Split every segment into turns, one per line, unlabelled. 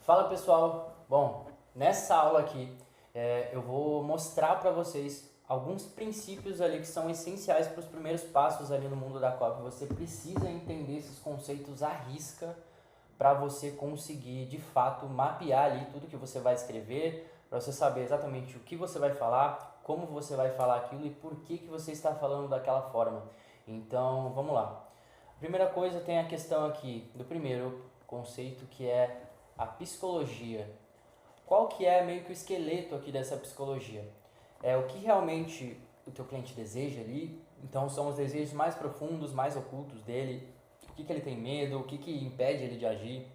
Fala pessoal, bom, nessa aula aqui eu vou mostrar para vocês alguns princípios ali que são essenciais para os primeiros passos ali no mundo da copy. Você precisa entender esses conceitos à risca para você conseguir de fato mapear ali tudo que você vai escrever, para você saber exatamente o que você vai falar, como você vai falar aquilo e por que você está falando daquela forma. Então vamos lá. A primeira coisa tem a questão aqui do primeiro conceito, que é a psicologia. Qual que é meio que o esqueleto aqui dessa psicologia? É o que realmente o teu cliente deseja ali, então são os desejos mais profundos, mais ocultos dele, o que ele tem medo, o que impede ele de agir,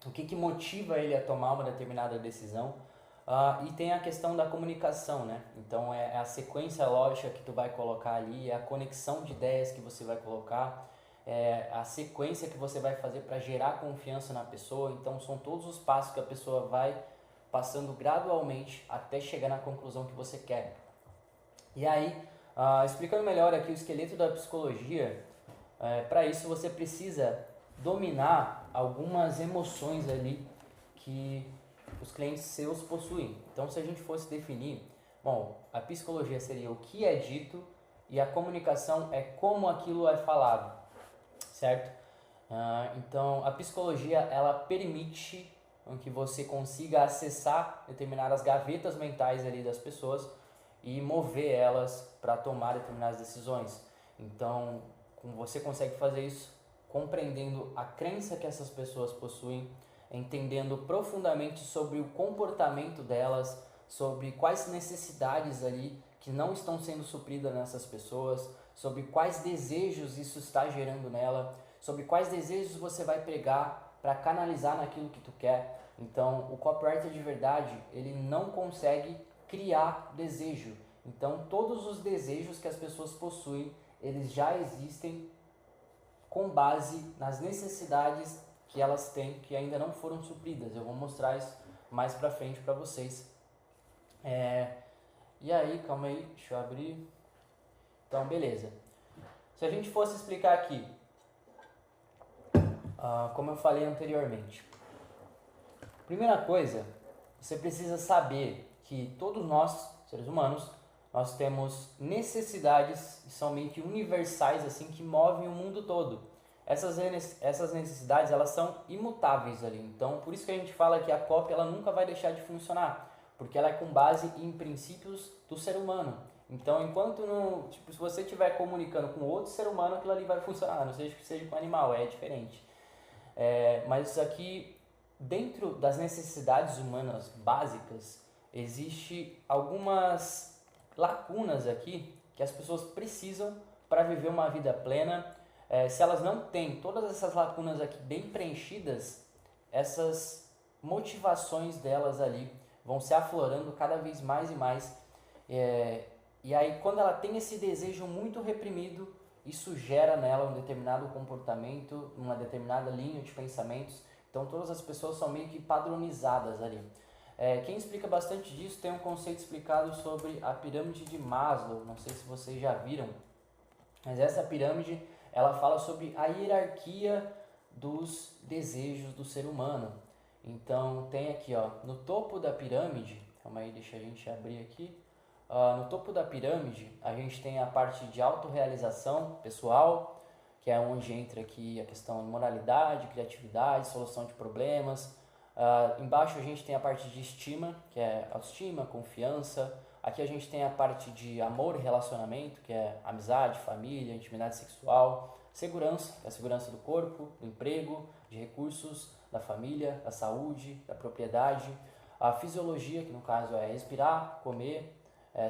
o que motiva ele a tomar uma determinada decisão. E tem a questão da comunicação, né? Então é a sequência lógica que tu vai colocar ali, é a conexão de ideias que você vai colocar, é a sequência que você vai fazer para gerar confiança na pessoa. Então são todos os passos que a pessoa vai passando gradualmente até chegar na conclusão que você quer. E aí, explicando melhor aqui o esqueleto da psicologia, para isso você precisa dominar algumas emoções ali que os clientes seus possuem. Então, se a gente fosse definir, bom, a psicologia seria o que é dito e a comunicação é como aquilo é falado, certo? Então, a psicologia ela permite que você consiga acessar determinadas gavetas mentais ali das pessoas e mover elas para tomar determinadas decisões. Então, como você consegue fazer isso compreendendo a crença que essas pessoas possuem, entendendo profundamente sobre o comportamento delas, sobre quais necessidades ali que não estão sendo supridas nessas pessoas, sobre quais desejos isso está gerando nela, sobre quais desejos você vai pregar para canalizar naquilo que tu quer. Então, o copywriter de verdade, ele não consegue criar desejo. Então, todos os desejos que as pessoas possuem, eles já existem com base nas necessidades que elas têm, que ainda não foram supridas. Eu vou mostrar isso mais pra frente para vocês. E aí, calma aí, deixa eu abrir. Então, beleza. Se a gente fosse explicar aqui, como eu falei anteriormente, primeira coisa, você precisa saber que todos nós, seres humanos, nós temos necessidades que são meio que universais, assim, que movem o mundo todo. Essas necessidades, elas são imutáveis ali. Então, por isso que a gente fala que a copy ela nunca vai deixar de funcionar, porque ela é com base em princípios do ser humano. Então, enquanto não, tipo, se você estiver comunicando com outro ser humano, aquilo ali vai funcionar, não seja que seja com animal, é diferente. Mas isso aqui, dentro das necessidades humanas básicas, existe algumas lacunas aqui que as pessoas precisam para viver uma vida plena. Se elas não têm todas essas lacunas aqui bem preenchidas, essas motivações delas ali vão se aflorando cada vez mais e mais. E aí, quando ela tem esse desejo muito reprimido, isso gera nela um determinado comportamento, uma determinada linha de pensamentos. Então, todas as pessoas são meio que padronizadas ali. Quem explica bastante disso tem um conceito explicado sobre a pirâmide de Maslow. Não sei se vocês já viram, mas essa pirâmide ela fala sobre a hierarquia dos desejos do ser humano. Então, tem aqui, ó, no topo da pirâmide, calma aí, deixa a gente abrir aqui. No topo da pirâmide, a gente tem a parte de autorrealização pessoal, que é onde entra aqui a questão de moralidade, criatividade, solução de problemas. Embaixo a gente tem a parte de estima, que é autoestima, confiança. Aqui a gente tem a parte de amor e relacionamento, que é amizade, família, intimidade sexual. Segurança, que é a segurança do corpo, do emprego, de recursos, da família, da saúde, da propriedade. A fisiologia, que no caso é respirar, comer,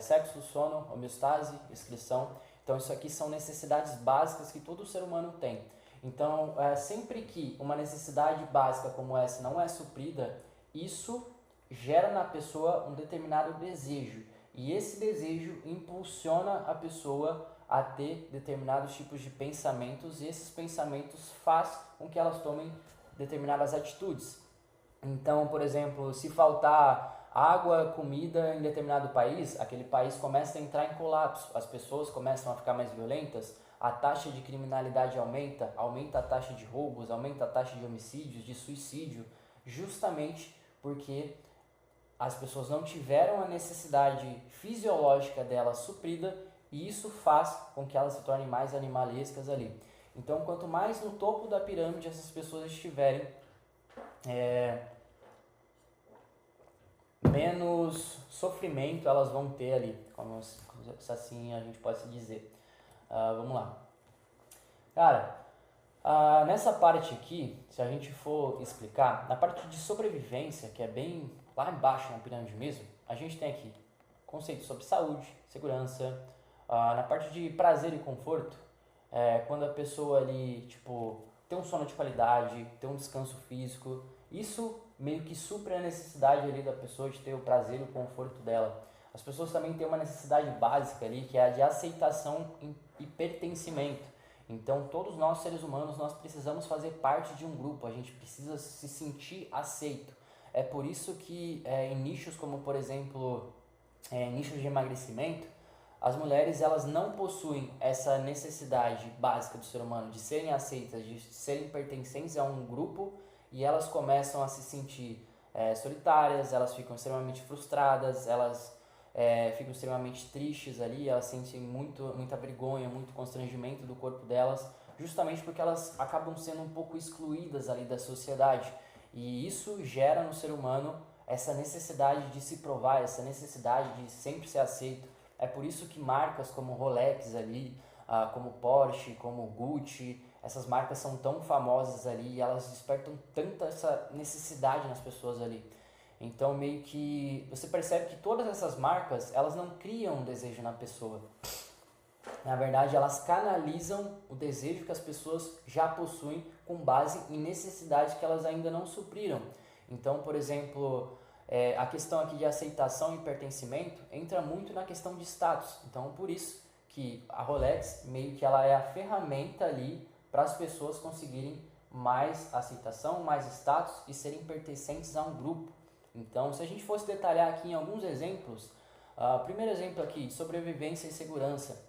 sexo, sono, homeostase, excreção. Então isso aqui são necessidades básicas que todo ser humano tem. Então sempre que uma necessidade básica como essa não é suprida, isso gera na pessoa um determinado desejo. E esse desejo impulsiona a pessoa a ter determinados tipos de pensamentos, e esses pensamentos faz com que elas tomem determinadas atitudes. Então, por exemplo, se faltar água, comida em determinado país, aquele país começa a entrar em colapso, as pessoas começam a ficar mais violentas, a taxa de criminalidade aumenta a taxa de roubos, aumenta a taxa de homicídios, de suicídio, justamente porque as pessoas não tiveram a necessidade fisiológica delas suprida e isso faz com que elas se tornem mais animalescas ali. Então, quanto mais no topo da pirâmide essas pessoas estiverem, menos sofrimento elas vão ter ali, como se assim a gente pode se dizer. Vamos lá. Cara, nessa parte aqui, se a gente for explicar, na parte de sobrevivência, que é bem lá embaixo na pirâmide mesmo, a gente tem aqui conceitos sobre saúde, segurança. Na parte de prazer e conforto, quando a pessoa ali, tipo, tem um sono de qualidade, tem um descanso físico, isso meio que supre a necessidade ali da pessoa de ter o prazer e o conforto dela. As pessoas também têm uma necessidade básica ali, que é a de aceitação e pertencimento. Então, todos nós, seres humanos, nós precisamos fazer parte de um grupo, a gente precisa se sentir aceito. É por isso que em nichos como, por exemplo, nichos de emagrecimento, as mulheres elas não possuem essa necessidade básica do ser humano de serem aceitas, de serem pertencentes a um grupo e elas começam a se sentir solitárias, elas ficam extremamente frustradas, elas ficam extremamente tristes ali, elas sentem muita vergonha, muito constrangimento do corpo delas, justamente porque elas acabam sendo um pouco excluídas ali da sociedade. E isso gera no ser humano essa necessidade de se provar, essa necessidade de sempre ser aceito. É por isso que marcas como Rolex ali, como Porsche, como Gucci, essas marcas são tão famosas ali e elas despertam tanta essa necessidade nas pessoas ali. Então meio que você percebe que todas essas marcas, elas não criam um desejo na pessoa. Na verdade, elas canalizam o desejo que as pessoas já possuem com base em necessidades que elas ainda não supriram. Então, por exemplo, a questão aqui de aceitação e pertencimento entra muito na questão de status. Então, por isso que a Rolex meio que ela é a ferramenta ali para as pessoas conseguirem mais aceitação, mais status e serem pertencentes a um grupo. Então, se a gente fosse detalhar aqui em alguns exemplos, primeiro exemplo aqui, sobrevivência e segurança.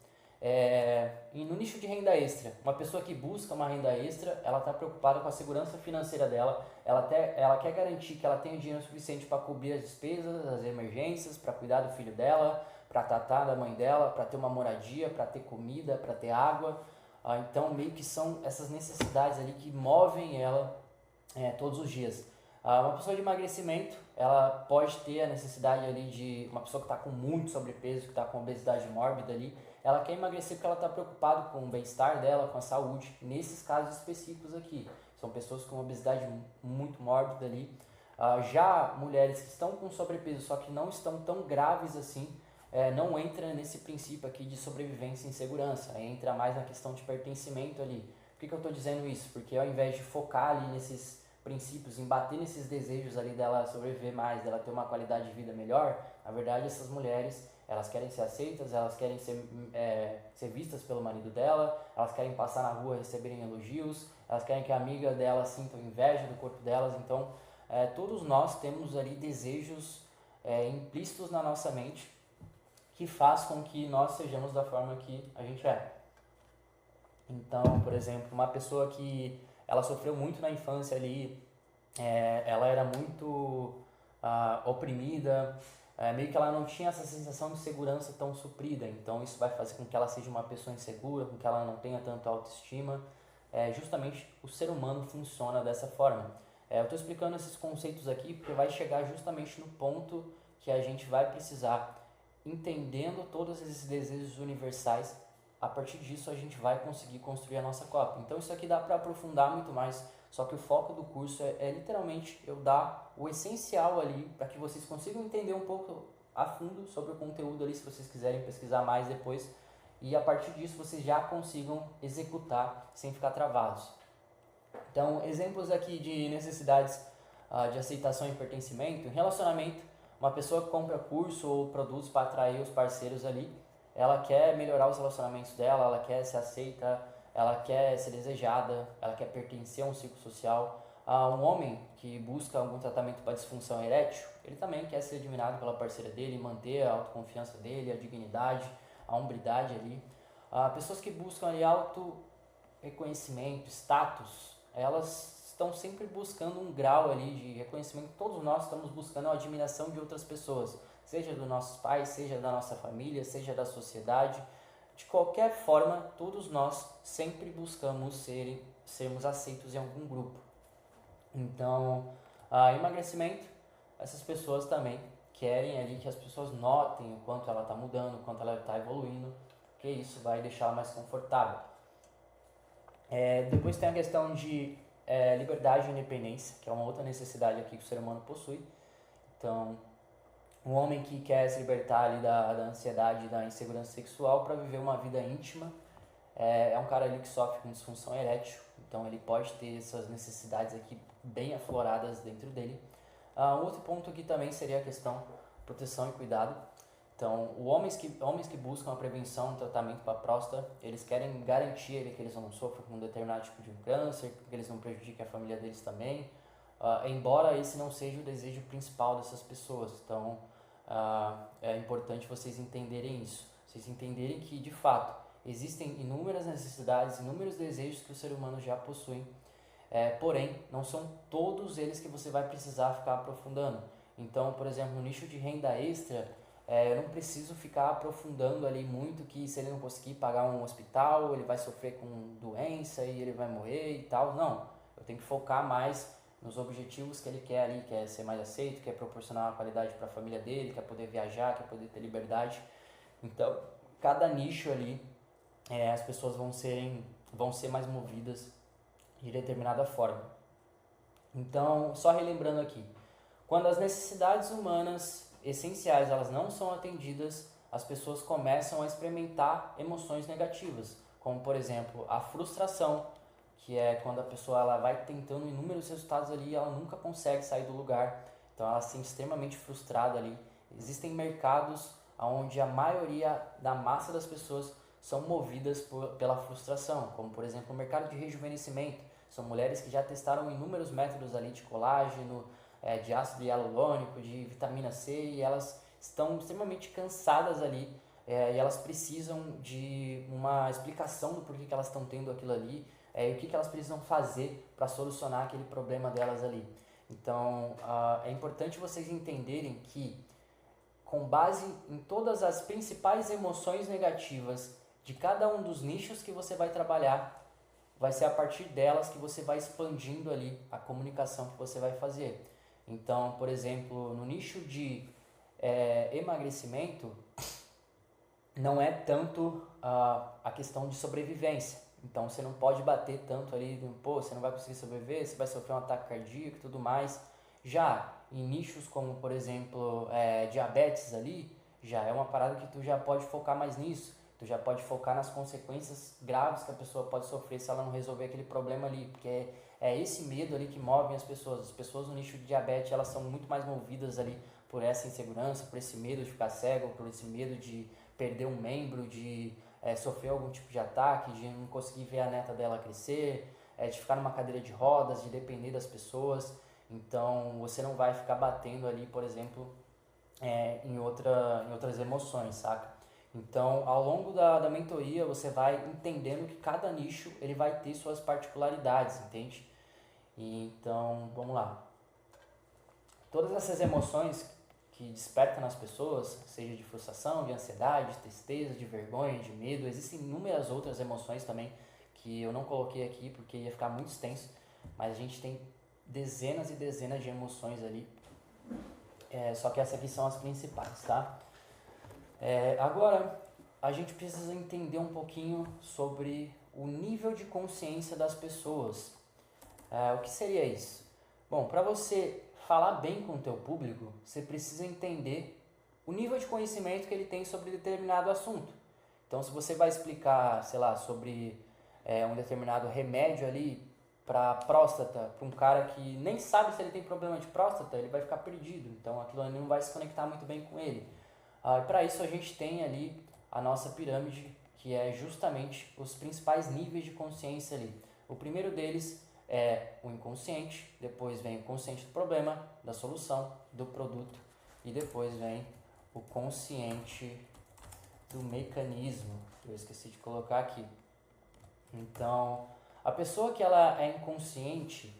E no nicho de renda extra, uma pessoa que busca uma renda extra, ela está preocupada com a segurança financeira dela, ela quer garantir que ela tenha dinheiro suficiente para cobrir as despesas, as emergências, para cuidar do filho dela, para tratar da mãe dela, para ter uma moradia, para ter comida, para ter água. Então, meio que são essas necessidades ali que movem ela todos os dias. Uma pessoa de emagrecimento, ela pode ter a necessidade ali de uma pessoa que está com muito sobrepeso, que está com obesidade mórbida ali, ela quer emagrecer porque ela está preocupada com o bem-estar dela, com a saúde. Nesses casos específicos aqui, são pessoas com obesidade muito mórbida ali. Já mulheres que estão com sobrepeso, só que não estão tão graves assim, não entra nesse princípio aqui de sobrevivência e insegurança, entra mais na questão de pertencimento ali. Por que eu estou dizendo isso? Porque ao invés de focar ali nesses princípios, em bater nesses desejos ali dela sobreviver mais, dela ter uma qualidade de vida melhor, na verdade essas mulheres, elas querem ser aceitas, elas querem ser vistas pelo marido dela, elas querem passar na rua receberem elogios, elas querem que a amiga dela sinta inveja do corpo delas. Então todos nós temos ali desejos implícitos na nossa mente que faz com que nós sejamos da forma que a gente é. Então, por exemplo, uma pessoa que ela sofreu muito na infância ali, ela era muito oprimida, meio que ela não tinha essa sensação de segurança tão suprida, então isso vai fazer com que ela seja uma pessoa insegura, com que ela não tenha tanta autoestima. Justamente o ser humano funciona dessa forma. Eu estou explicando esses conceitos aqui porque vai chegar justamente no ponto que a gente vai precisar, entendendo todos esses desejos universais. A partir disso a gente vai conseguir construir a nossa cópia. Então isso aqui dá para aprofundar muito mais, só que o foco do curso é literalmente eu dar o essencial ali para que vocês consigam entender um pouco a fundo sobre o conteúdo ali, se vocês quiserem pesquisar mais depois, e a partir disso vocês já consigam executar sem ficar travados. Então, exemplos aqui de necessidades de aceitação e pertencimento. Em relacionamento, uma pessoa que compra curso ou produtos para atrair os parceiros ali, ela quer melhorar os relacionamentos dela, ela quer ser aceita, ela quer ser desejada, ela quer pertencer a um ciclo social. Um homem que busca algum tratamento para disfunção erétil, ele também quer ser admirado pela parceira dele, manter a autoconfiança dele, a dignidade, a hombridade ali. Pessoas que buscam ali auto reconhecimento, status, elas estão sempre buscando um grau ali de reconhecimento. Todos nós estamos buscando a admiração de outras pessoas, seja dos nossos pais, seja da nossa família, seja da sociedade. De qualquer forma, todos nós sempre buscamos sermos aceitos em algum grupo. Então, emagrecimento, essas pessoas também querem ali que as pessoas notem o quanto ela está mudando, o quanto ela está evoluindo, porque isso vai deixá-la mais confortável. Depois tem a questão de liberdade e independência, que é uma outra necessidade aqui que o ser humano possui. Então, um homem que quer se libertar ali da ansiedade e da insegurança sexual para viver uma vida íntima, é um cara ali que sofre com disfunção erétil, então ele pode ter essas necessidades aqui bem afloradas dentro dele. Um outro ponto aqui também seria a questão proteção e cuidado. Então, homens que buscam a prevenção, o tratamento para a próstata, eles querem garantir que eles não sofram com um determinado tipo de câncer, que eles não prejudiquem a família deles também, embora esse não seja o desejo principal dessas pessoas. Então, é importante vocês entenderem isso. Vocês entenderem que, de fato, existem inúmeras necessidades, inúmeros desejos que o ser humano já possui, porém, não são todos eles que você vai precisar ficar aprofundando. Então, por exemplo, no nicho de renda extra, eu não preciso ficar aprofundando ali muito que se ele não conseguir pagar um hospital, ele vai sofrer com doença e ele vai morrer e tal. Não, eu tenho que focar mais nos objetivos que ele quer ali, quer ser mais aceito, quer proporcionar uma qualidade para a família dele, quer poder viajar, quer poder ter liberdade. Então, cada nicho ali, as pessoas vão ser mais movidas de determinada forma. Então, só relembrando aqui, quando as necessidades humanas essenciais elas não são atendidas, as pessoas começam a experimentar emoções negativas, como por exemplo a frustração, que é quando a pessoa ela vai tentando inúmeros resultados ali e ela nunca consegue sair do lugar, então ela se sente extremamente frustrada ali. Existem mercados onde a maioria da massa das pessoas são movidas pela frustração, como por exemplo o mercado de rejuvenescimento. São mulheres que já testaram inúmeros métodos ali de colágeno, de ácido hialurônico, de vitamina C, e elas estão extremamente cansadas ali, e elas precisam de uma explicação do porquê que elas estão tendo aquilo ali, e o que elas precisam fazer para solucionar aquele problema delas ali. Então, é importante vocês entenderem que, com base em todas as principais emoções negativas de cada um dos nichos que você vai trabalhar, vai ser a partir delas que você vai expandindo ali a comunicação que você vai fazer. Então, por exemplo, no nicho de emagrecimento, não é tanto a questão de sobrevivência. Então, você não pode bater tanto ali, você não vai conseguir sobreviver, você vai sofrer um ataque cardíaco e tudo mais. Já em nichos como, por exemplo, diabetes ali, já é uma parada que tu já pode focar mais nisso. Tu já pode focar nas consequências graves que a pessoa pode sofrer se ela não resolver aquele problema ali, porque é esse medo ali que move as pessoas. As pessoas no nicho de diabetes, elas são muito mais movidas ali por essa insegurança, por esse medo de ficar cego, por esse medo de perder um membro, de sofrer algum tipo de ataque, de não conseguir ver a neta dela crescer, de ficar numa cadeira de rodas, de depender das pessoas. Então, você não vai ficar batendo ali, por exemplo, em outras emoções, saca? Então, ao longo da mentoria, você vai entendendo que cada nicho ele vai ter suas particularidades, entende? Então, vamos lá. Todas essas emoções que despertam nas pessoas, seja de frustração, de ansiedade, de tristeza, de vergonha, de medo, existem inúmeras outras emoções também que eu não coloquei aqui porque ia ficar muito extenso, mas a gente tem dezenas e dezenas de emoções ali, só que essas aqui são as principais, tá? Agora, a gente precisa entender um pouquinho sobre o nível de consciência das pessoas. O que seria isso? Bom, para você falar bem com o teu público, você precisa entender o nível de conhecimento que ele tem sobre determinado assunto. Então, se você vai explicar, sei lá, sobre um determinado remédio ali para próstata, para um cara que nem sabe se ele tem problema de próstata, ele vai ficar perdido. Então, aquilo ali não vai se conectar muito bem com ele. E para isso a gente tem ali a nossa pirâmide, que é justamente os principais níveis de consciência ali. O primeiro deles é o inconsciente, depois vem o consciente do problema, da solução, do produto, e depois vem o consciente do mecanismo, que eu esqueci de colocar aqui. Então, a pessoa que ela é inconsciente,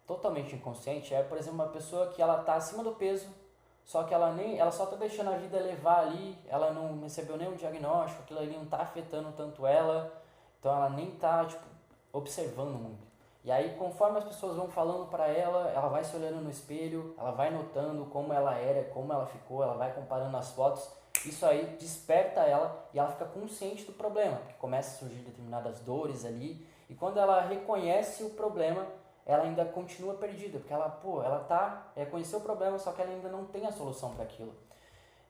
totalmente inconsciente é, por exemplo, uma pessoa que ela está acima do peso, só que ela só está deixando a vida levar ali, ela não recebeu nenhum diagnóstico, aquilo ali não está afetando tanto ela, então ela nem está tipo, observando muito. E aí, conforme as pessoas vão falando para ela vai se olhando no espelho, ela vai notando como ela era, como ela ficou, ela vai comparando as fotos. Isso aí desperta ela e ela fica consciente do problema, porque começa a surgir determinadas dores ali. E quando ela reconhece o problema, ela ainda continua perdida, porque conheceu o problema, só que ela ainda não tem a solução para aquilo.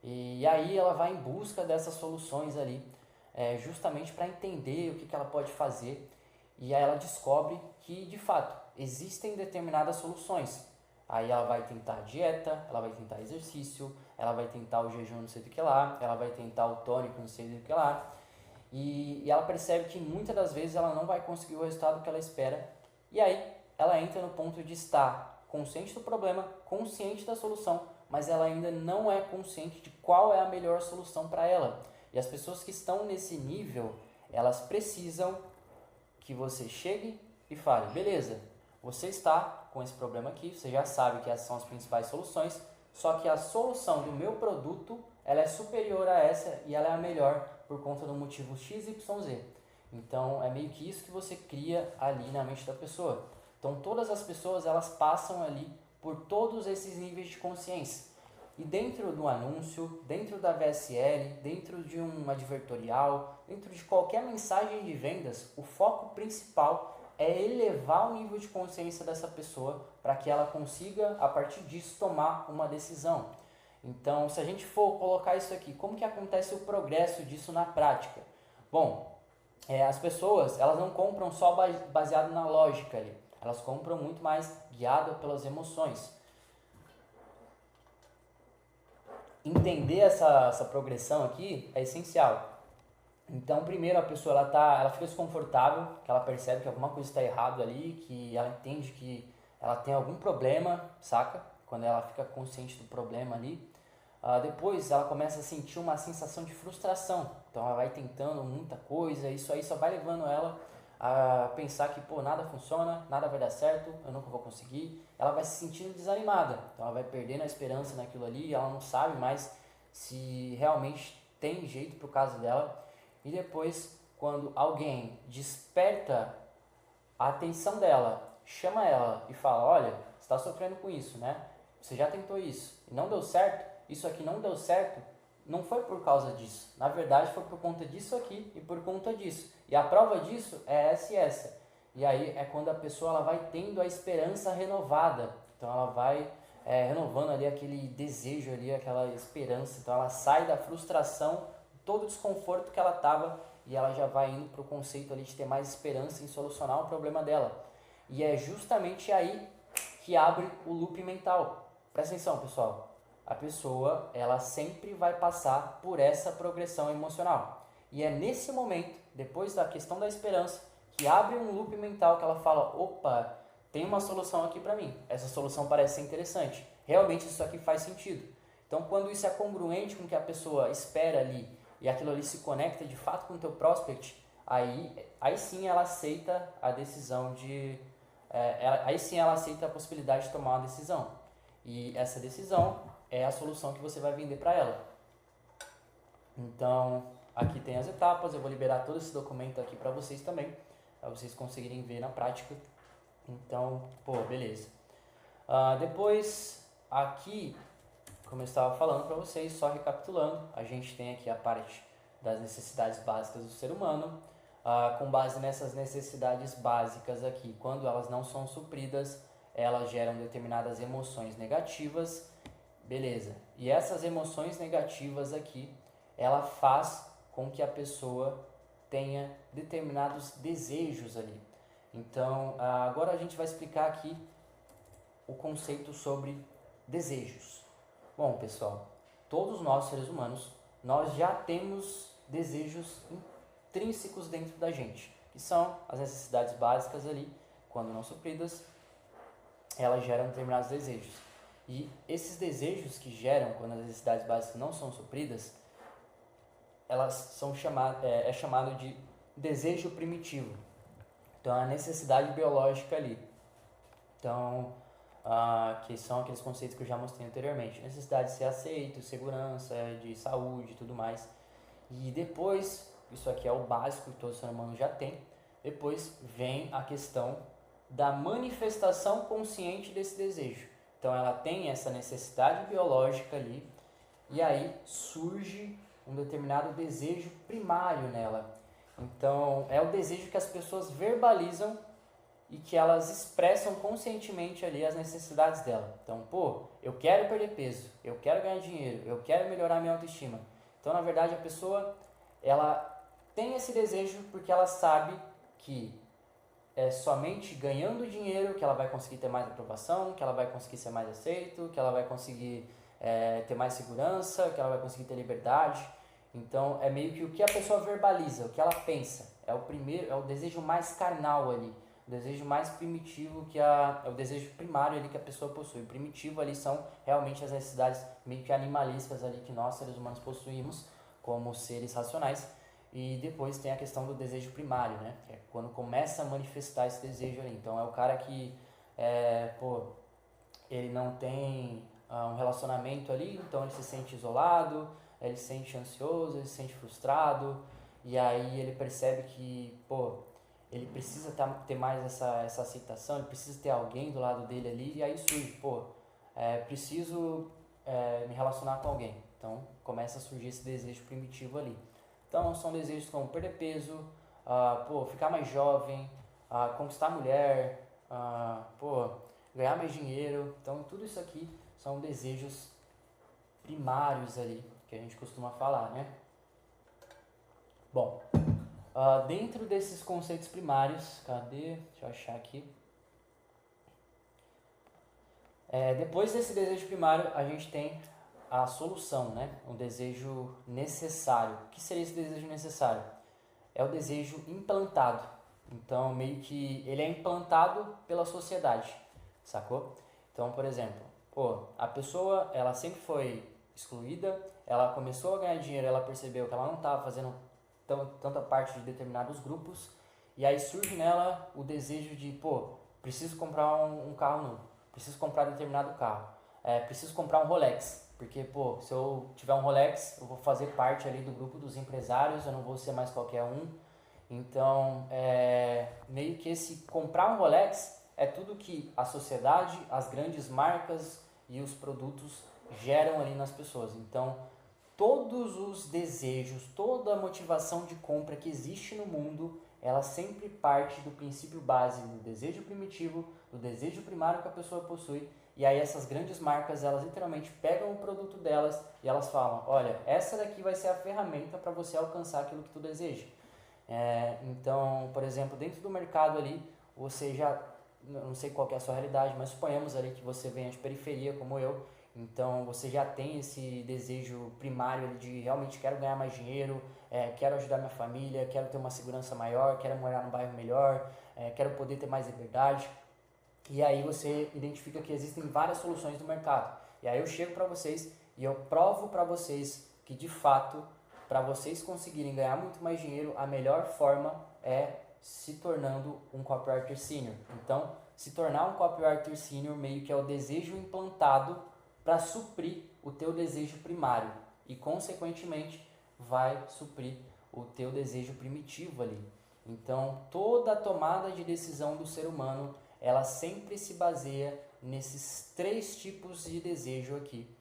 E aí ela vai em busca dessas soluções ali, justamente para entender o que ela pode fazer. E aí ela descobre que, de fato, existem determinadas soluções. Aí ela vai tentar dieta, ela vai tentar exercício, ela vai tentar o jejum não sei do que lá, ela vai tentar o tônico não sei do que lá. E ela percebe que muitas das vezes ela não vai conseguir o resultado que ela espera. E aí ela entra no ponto de estar consciente do problema, consciente da solução, mas ela ainda não é consciente de qual é a melhor solução para ela. E as pessoas que estão nesse nível, elas precisam que você chegue e fale, beleza, você está com esse problema aqui, você já sabe que essas são as principais soluções, só que a solução do meu produto, ela é superior a essa e ela é a melhor por conta do motivo XYZ. Então, é meio que isso que você cria ali na mente da pessoa. Então, todas as pessoas, elas passam ali por todos esses níveis de consciência. E dentro do anúncio, dentro da VSL, dentro de um advertorial, dentro de qualquer mensagem de vendas, o foco principal é elevar o nível de consciência dessa pessoa para que ela consiga, a partir disso, tomar uma decisão. Então, se a gente for colocar isso aqui, como que acontece o progresso disso na prática? Bom, as pessoas, elas não compram só baseado na lógica ali, elas compram muito mais guiado pelas emoções. Entender essa progressão aqui é essencial. Então, primeiro a pessoa ela fica desconfortável, que ela percebe que alguma coisa está errada ali, que ela entende que ela tem algum problema, saca? Quando ela fica consciente do problema ali. Depois ela começa a sentir uma sensação de frustração. Então ela vai tentando muita coisa, isso aí só vai levando ela a pensar que nada funciona, nada vai dar certo, eu nunca vou conseguir. Ela vai se sentindo desanimada, então ela vai perdendo a esperança naquilo ali, ela não sabe mais se realmente tem jeito pro caso dela. E depois, quando alguém desperta a atenção dela, chama ela e fala, olha, você está sofrendo com isso, né? Você já tentou isso e não deu certo, isso aqui não deu certo, não foi por causa disso. Na verdade, foi por conta disso aqui e por conta disso. E a prova disso é essa e essa. E aí é quando a pessoa ela vai tendo a esperança renovada. Então ela vai renovando ali aquele desejo ali, aquela esperança. Então ela sai da frustração, todo o desconforto que ela estava e ela já vai indo para o conceito ali de ter mais esperança em solucionar o problema dela. E é justamente aí que abre o loop mental. Presta atenção, pessoal. A pessoa, ela sempre vai passar por essa progressão emocional. E é nesse momento, depois da questão da esperança, que abre um loop mental que ela fala, opa, tem uma solução aqui para mim. Essa solução parece ser interessante. Realmente isso aqui faz sentido. Então, quando isso é congruente com o que a pessoa espera ali e aquilo ali se conecta de fato com o teu prospect, aí sim ela aceita a decisão de... aí sim ela aceita a possibilidade de tomar uma decisão. E essa decisão é a solução que você vai vender para ela. Então, aqui tem as etapas, eu vou liberar todo esse documento aqui para vocês também, para vocês conseguirem ver na prática. Então, beleza. Depois, aqui, como eu estava falando para vocês, só recapitulando, a gente tem aqui a parte das necessidades básicas do ser humano. Com base nessas necessidades básicas aqui, quando elas não são supridas, elas geram determinadas emoções negativas. Beleza. E essas emoções negativas aqui, ela faz com que a pessoa tenha determinados desejos ali. Então, agora a gente vai explicar aqui o conceito sobre desejos. Bom, pessoal, todos nós, seres humanos, nós já temos desejos intrínsecos dentro da gente, que são as necessidades básicas ali, quando não supridas, elas geram determinados desejos. E esses desejos que geram quando as necessidades básicas não são supridas, elas são chamado de desejo primitivo. Então é a necessidade biológica ali. Então, que são aqueles conceitos que eu já mostrei anteriormente. Necessidade de ser aceito, segurança, de saúde e tudo mais. E depois, isso aqui é o básico que todo ser humano já tem, depois vem a questão da manifestação consciente desse desejo. Então ela tem essa necessidade biológica ali, e aí surge um determinado desejo primário nela. Então é o desejo que as pessoas verbalizam e que elas expressam conscientemente ali as necessidades dela. Então, pô, eu quero perder peso, eu quero ganhar dinheiro, eu quero melhorar minha autoestima. Então, na verdade, a pessoa, ela tem esse desejo porque ela sabe que é somente ganhando dinheiro que ela vai conseguir ter mais aprovação, que ela vai conseguir ser mais aceito, que ela vai conseguir ter mais segurança, que ela vai conseguir ter liberdade. Então, é meio que o que a pessoa verbaliza, o que ela pensa. É o desejo mais carnal ali. O desejo mais primitivo é o desejo primário ali que a pessoa possui. O primitivo ali são realmente as necessidades meio que animalísticas ali que nós seres humanos possuímos como seres racionais. E depois tem a questão do desejo primário, né? Que é quando começa a manifestar esse desejo ali. Então é o cara que, ele não tem um relacionamento ali, então ele se sente isolado, ele se sente ansioso, ele se sente frustrado, e aí ele percebe que, ele precisa ter mais essa aceitação, ele precisa ter alguém do lado dele ali, e aí surge, preciso me relacionar com alguém. Então começa a surgir esse desejo primitivo ali. Então são desejos como perder peso, ficar mais jovem, conquistar mulher, ganhar mais dinheiro. Então tudo isso aqui são desejos primários ali, que a gente costuma falar, né? Bom, dentro desses conceitos primários, cadê? Deixa eu achar aqui. Depois desse desejo primário, a gente tem a solução, né? Um desejo necessário. O que seria esse desejo necessário? É o desejo implantado. Então, meio que ele é implantado pela sociedade, sacou? Então, por exemplo, a pessoa, ela sempre foi excluída, ela começou a ganhar dinheiro, ela percebeu que ela não estava fazendo tanta parte de determinados grupos, e aí surge nela o desejo de, preciso comprar um carro novo, preciso comprar determinado carro, preciso comprar um Rolex, porque, se eu tiver um Rolex, eu vou fazer parte ali do grupo dos empresários, eu não vou ser mais qualquer um. Então, meio que esse comprar um Rolex é tudo que a sociedade, as grandes marcas e os produtos geram ali nas pessoas. Então, todos os desejos, toda a motivação de compra que existe no mundo, ela sempre parte do princípio base do desejo primitivo, do desejo primário que a pessoa possui. E aí essas grandes marcas, elas literalmente pegam o produto delas e elas falam, olha, essa daqui vai ser a ferramenta para você alcançar aquilo que tu deseja. Então, por exemplo, dentro do mercado ali, você já, não sei qual que é a sua realidade, mas suponhamos ali que você venha de periferia como eu, então você já tem esse desejo primário ali de realmente quero ganhar mais dinheiro, quero ajudar minha família, quero ter uma segurança maior, quero morar num bairro melhor, quero poder ter mais liberdade. E aí você identifica que existem várias soluções no mercado. E aí eu chego para vocês e eu provo para vocês que de fato, para vocês conseguirem ganhar muito mais dinheiro, a melhor forma é se tornando um copywriter senior. Então, se tornar um copywriter senior meio que é o desejo implantado para suprir o teu desejo primário e, consequentemente, vai suprir o teu desejo primitivo ali. Então, toda a tomada de decisão do ser humano, ela sempre se baseia nesses três tipos de desejo aqui.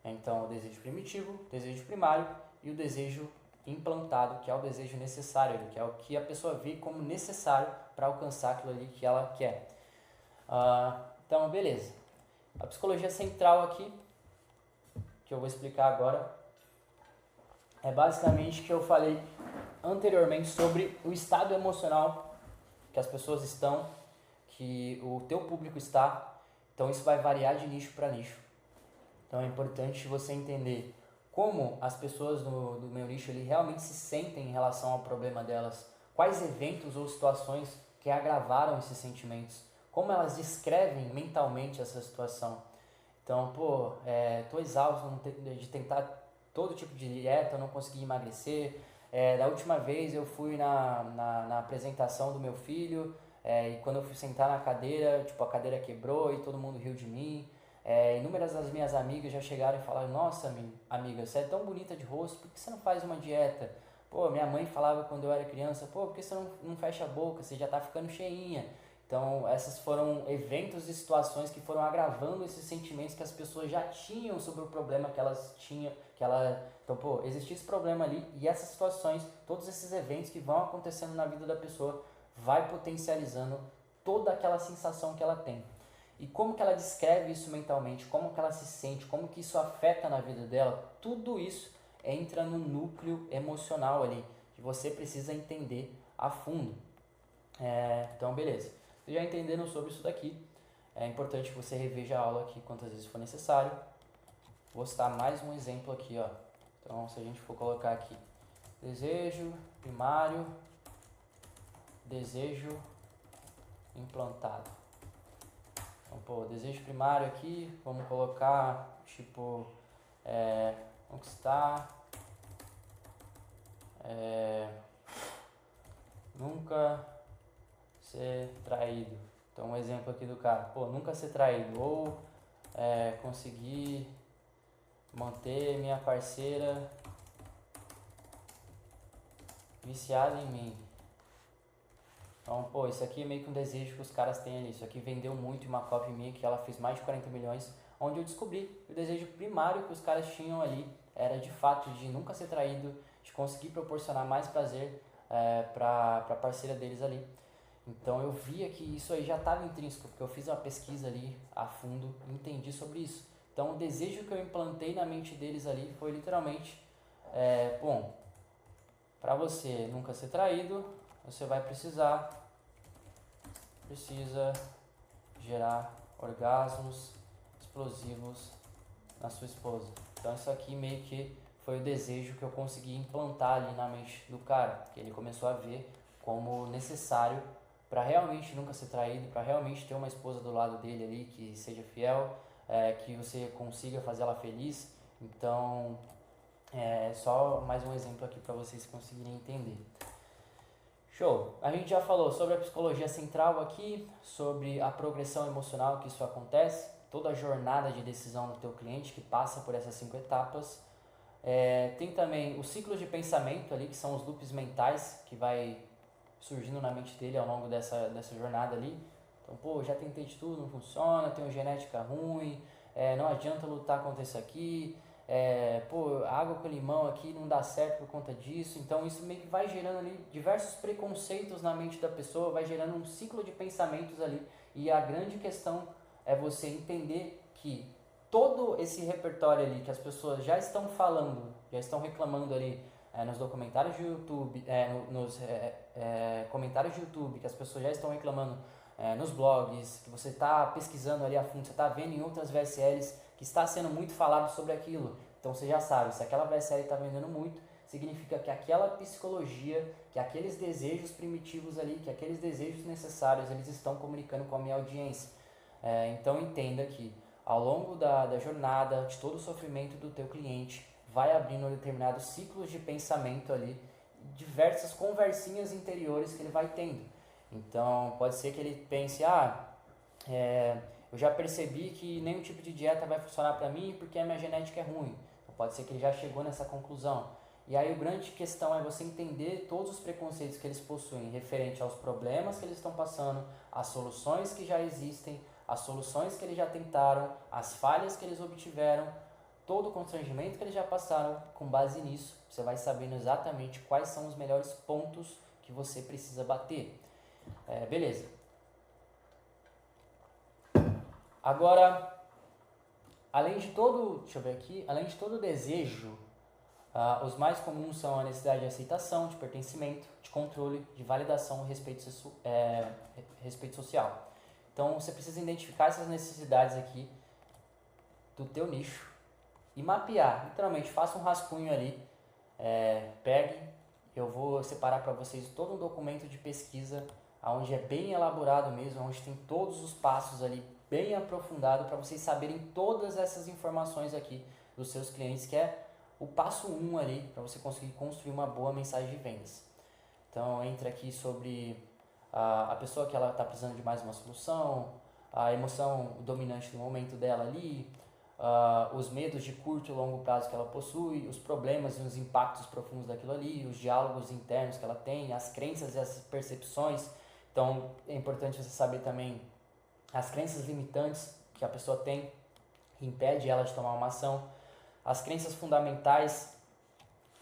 Então, o desejo primitivo, o desejo primário e o desejo implantado, que é o desejo necessário, que é o que a pessoa vê como necessário para alcançar aquilo ali que ela quer. Então, beleza. A psicologia central aqui, que eu vou explicar agora, é basicamente o que eu falei anteriormente sobre o estado emocional que as pessoas estão, que o teu público está. Então isso vai variar de nicho para nicho. Então é importante você entender como as pessoas do meu nicho ali realmente se sentem em relação ao problema delas, quais eventos ou situações que agravaram esses sentimentos, como elas descrevem mentalmente essa situação. Então, tô exausto de tentar todo tipo de dieta, eu não consegui emagrecer. Da última vez eu fui na apresentação do meu filho, e quando eu fui sentar na cadeira, tipo, a cadeira quebrou e todo mundo riu de mim. Inúmeras das minhas amigas já chegaram e falaram, nossa, amiga, você é tão bonita de rosto, por que você não faz uma dieta? Pô, minha mãe falava quando eu era criança, pô, por que você não fecha a boca, você já tá ficando cheinha. Então, essas foram eventos e situações que foram agravando esses sentimentos que as pessoas já tinham sobre o problema que elas tinham, Então, pô, existia esse problema ali e essas situações, todos esses eventos que vão acontecendo na vida da pessoa, vai potencializando toda aquela sensação que ela tem. E como que ela descreve isso mentalmente, como que ela se sente, como que isso afeta na vida dela, tudo isso entra no núcleo emocional ali, que você precisa entender a fundo. Então, beleza. Vocês já entenderam sobre isso daqui. É importante que você reveja a aula aqui quantas vezes for necessário. Vou citar mais um exemplo aqui, ó. Então, se a gente for colocar aqui, desejo primário, desejo implantado. Então, pô, desejo primário aqui, vamos colocar, tipo, conquistar, nunca ser traído. Então, um exemplo aqui do cara, pô, nunca ser traído, ou conseguir manter minha parceira viciada em mim. Então, pô, isso aqui é meio que um desejo que os caras têm ali. Isso aqui vendeu muito em uma copy minha, que ela fez mais de 40 milhões, onde eu descobri que o desejo primário que os caras tinham ali era de fato de nunca ser traído, de conseguir proporcionar mais prazer para a parceira deles ali. Então eu via que isso aí já estava intrínseco, porque eu fiz uma pesquisa ali a fundo e entendi sobre isso. Então o desejo que eu implantei na mente deles ali foi literalmente, bom, para você nunca ser traído, você vai precisa gerar orgasmos explosivos na sua esposa. Então isso aqui meio que foi o desejo que eu consegui implantar ali na mente do cara, que ele começou a ver como necessário para realmente nunca ser traído, para realmente ter uma esposa do lado dele ali que seja fiel, que você consiga fazer ela feliz. Então, só mais um exemplo aqui para vocês conseguirem entender. Show! A gente já falou sobre a psicologia central aqui, sobre a progressão emocional que isso acontece, toda a jornada de decisão do teu cliente que passa por essas 5 etapas. Tem também os ciclos de pensamento ali, que são os loops mentais que vai surgindo na mente dele ao longo dessa jornada ali. Então, pô, já tentei de tudo, não funciona, tenho genética ruim, não adianta lutar contra isso aqui, pô, água com limão aqui não dá certo por conta disso. Então isso meio que vai gerando ali diversos preconceitos na mente da pessoa, vai gerando um ciclo de pensamentos ali. E a grande questão é você entender que todo esse repertório ali que as pessoas já estão falando, já estão reclamando ali nos documentários de YouTube, nos comentários de YouTube, que as pessoas já estão reclamando nos blogs, que você está pesquisando ali a fundo, você está vendo em outras VSLs que está sendo muito falado sobre aquilo. Então você já sabe, se aquela VSL está vendendo muito, significa que aquela psicologia, que aqueles desejos primitivos ali, que aqueles desejos necessários, eles estão comunicando com a minha audiência. Então entenda que ao longo da jornada, de todo o sofrimento do teu cliente, vai abrindo determinados ciclos de pensamento ali, diversas conversinhas interiores que ele vai tendo. Então pode ser que ele pense, eu já percebi que nenhum tipo de dieta vai funcionar para mim porque a minha genética é ruim. Então, pode ser que ele já chegou nessa conclusão. E aí a grande questão é você entender todos os preconceitos que eles possuem referente aos problemas que eles estão passando, as soluções que já existem, as soluções que eles já tentaram, as falhas que eles obtiveram, todo o constrangimento que eles já passaram. Com base nisso, você vai sabendo exatamente quais são os melhores pontos que você precisa bater. Beleza. Agora, além de todo o desejo, os mais comuns são a necessidade de aceitação, de pertencimento, de controle, de validação e respeito social. Então, você precisa identificar essas necessidades aqui do teu nicho e mapear. Literalmente, faça um rascunho ali, pegue, eu vou separar para vocês todo um documento de pesquisa, onde é bem elaborado mesmo, onde tem todos os passos ali bem aprofundado para vocês saberem todas essas informações aqui dos seus clientes, que é o passo 1 ali para você conseguir construir uma boa mensagem de vendas. Então entra aqui sobre a pessoa que ela está precisando de mais uma solução, a emoção dominante do momento dela ali, os medos de curto e longo prazo que ela possui, os problemas e os impactos profundos daquilo ali, os diálogos internos que ela tem, as crenças e as percepções. Então é importante você saber também as crenças limitantes que a pessoa tem, que impede ela de tomar uma ação, as crenças fundamentais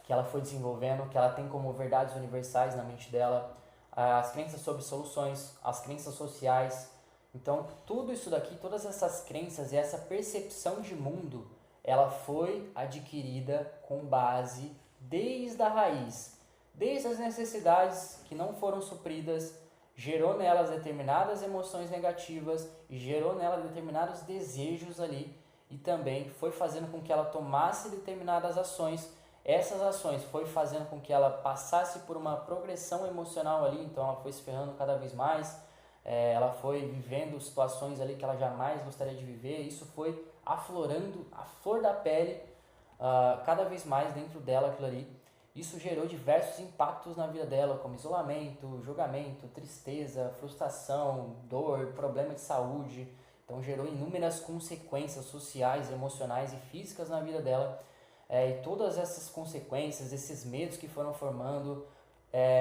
que ela foi desenvolvendo, que ela tem como verdades universais na mente dela, as crenças sobre soluções, as crenças sociais. Então, tudo isso daqui, todas essas crenças e essa percepção de mundo, ela foi adquirida com base desde a raiz, desde as necessidades que não foram supridas, gerou nelas determinadas emoções negativas e gerou nela determinados desejos ali e também foi fazendo com que ela tomasse determinadas ações. Essas ações foi fazendo com que ela passasse por uma progressão emocional ali, então ela foi se ferrando cada vez mais, ela foi vivendo situações ali que ela jamais gostaria de viver, isso foi aflorando a flor da pele cada vez mais dentro dela aquilo ali. Isso gerou diversos impactos na vida dela, como isolamento, julgamento, tristeza, frustração, dor, problema de saúde. Então gerou inúmeras consequências sociais, emocionais e físicas na vida dela. E todas essas consequências, esses medos que foram formando,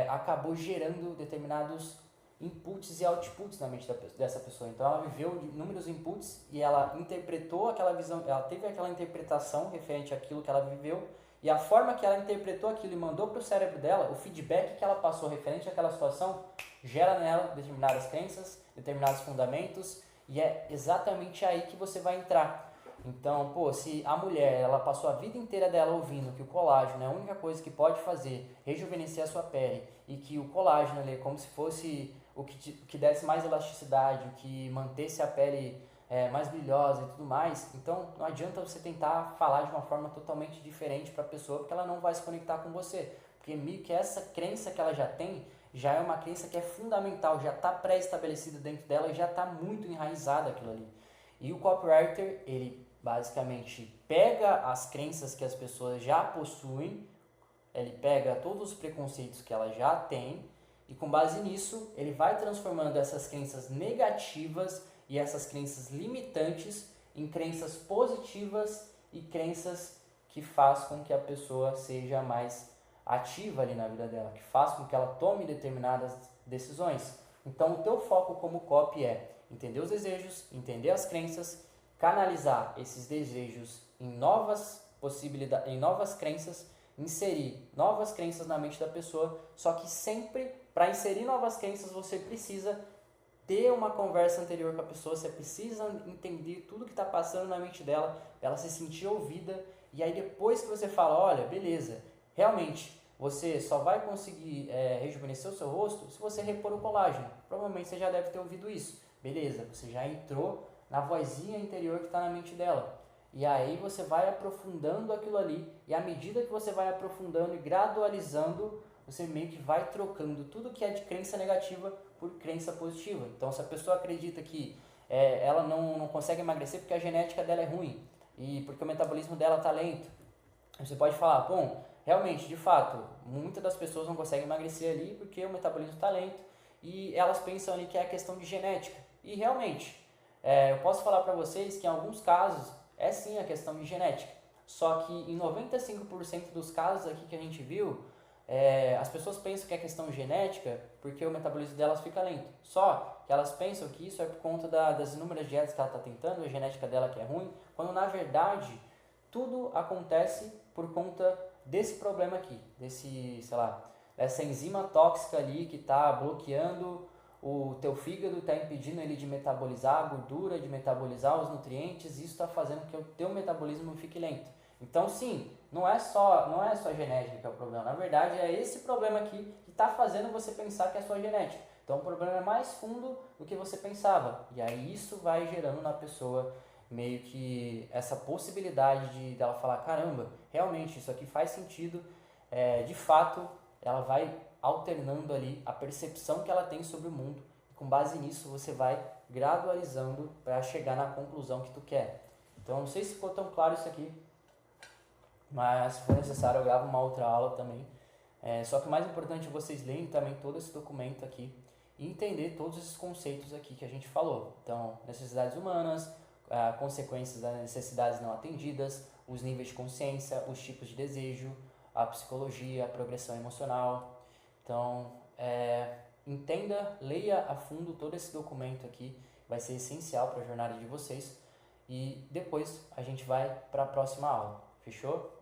acabou gerando determinados inputs e outputs na mente dessa pessoa. Então ela viveu inúmeros inputs e ela interpretou aquela visão, ela teve aquela interpretação referente àquilo que ela viveu, e a forma que ela interpretou aquilo e mandou para o cérebro dela, o feedback que ela passou referente àquela situação, gera nela determinadas crenças, determinados fundamentos, e é exatamente aí que você vai entrar. Então, se a mulher ela passou a vida inteira dela ouvindo que o colágeno é a única coisa que pode fazer rejuvenescer a sua pele, e que o colágeno é como se fosse o que desse mais elasticidade, o que mantesse a pele mais brilhosa e tudo mais, então não adianta você tentar falar de uma forma totalmente diferente para a pessoa, porque ela não vai se conectar com você, porque meio que essa crença que ela já tem, já é uma crença que é fundamental, já está pré-estabelecida dentro dela e já está muito enraizada aquilo ali. E o copywriter, ele basicamente pega as crenças que as pessoas já possuem, ele pega todos os preconceitos que ela já tem, e com base nisso, ele vai transformando essas crenças negativas e essas crenças limitantes em crenças positivas e crenças que faz com que a pessoa seja mais ativa ali na vida dela, que faz com que ela tome determinadas decisões. Então, o teu foco como copy é entender os desejos, entender as crenças, canalizar esses desejos em novas possibilidades, em novas crenças, inserir novas crenças na mente da pessoa, só que sempre para inserir novas crenças você precisa ter uma conversa anterior com a pessoa, você precisa entender tudo que está passando na mente dela, ela se sentir ouvida, e aí depois que você fala, olha, beleza, realmente você só vai conseguir rejuvenescer o seu rosto se você repor o colágeno. Provavelmente você já deve ter ouvido isso. Beleza, você já entrou na vozinha interior que está na mente dela. E aí você vai aprofundando aquilo ali, e à medida que você vai aprofundando e gradualizando, você meio que vai trocando tudo que é de crença negativa por crença positiva. Então, se a pessoa acredita que ela não consegue emagrecer porque a genética dela é ruim e porque o metabolismo dela está lento, você pode falar, bom, realmente, de fato, muitas das pessoas não conseguem emagrecer ali porque o metabolismo está lento e elas pensam ali que é a questão de genética. E realmente, eu posso falar para vocês que em alguns casos é sim a questão de genética. Só que em 95% dos casos aqui que a gente viu, as pessoas pensam que é questão genética porque o metabolismo delas fica lento. Só que elas pensam que isso é por conta das inúmeras dietas que ela está tentando, a genética dela que é ruim, quando na verdade tudo acontece por conta desse problema aqui, dessa enzima tóxica ali que está bloqueando o teu fígado, está impedindo ele de metabolizar a gordura, de metabolizar os nutrientes, e isso está fazendo que o teu metabolismo fique lento. Então sim, não é só genética que é o problema, na verdade é esse problema aqui que está fazendo você pensar que é só genética. Então o problema é mais fundo do que você pensava, e aí isso vai gerando na pessoa meio que essa possibilidade dela falar, caramba, realmente isso aqui faz sentido, de fato ela vai alternando ali a percepção que ela tem sobre o mundo, e com base nisso você vai gradualizando para chegar na conclusão que tu quer. Então não sei se ficou tão claro isso aqui, mas se for necessário eu gravo uma outra aula também. Só que o mais importante é vocês lerem também todo esse documento aqui e entender todos esses conceitos aqui que a gente falou. Então, necessidades humanas, consequências das necessidades não atendidas, os níveis de consciência, os tipos de desejo, a psicologia, a progressão emocional. Então, entenda, leia a fundo todo esse documento aqui, vai ser essencial para a jornada de vocês. E depois a gente vai para a próxima aula. Fechou?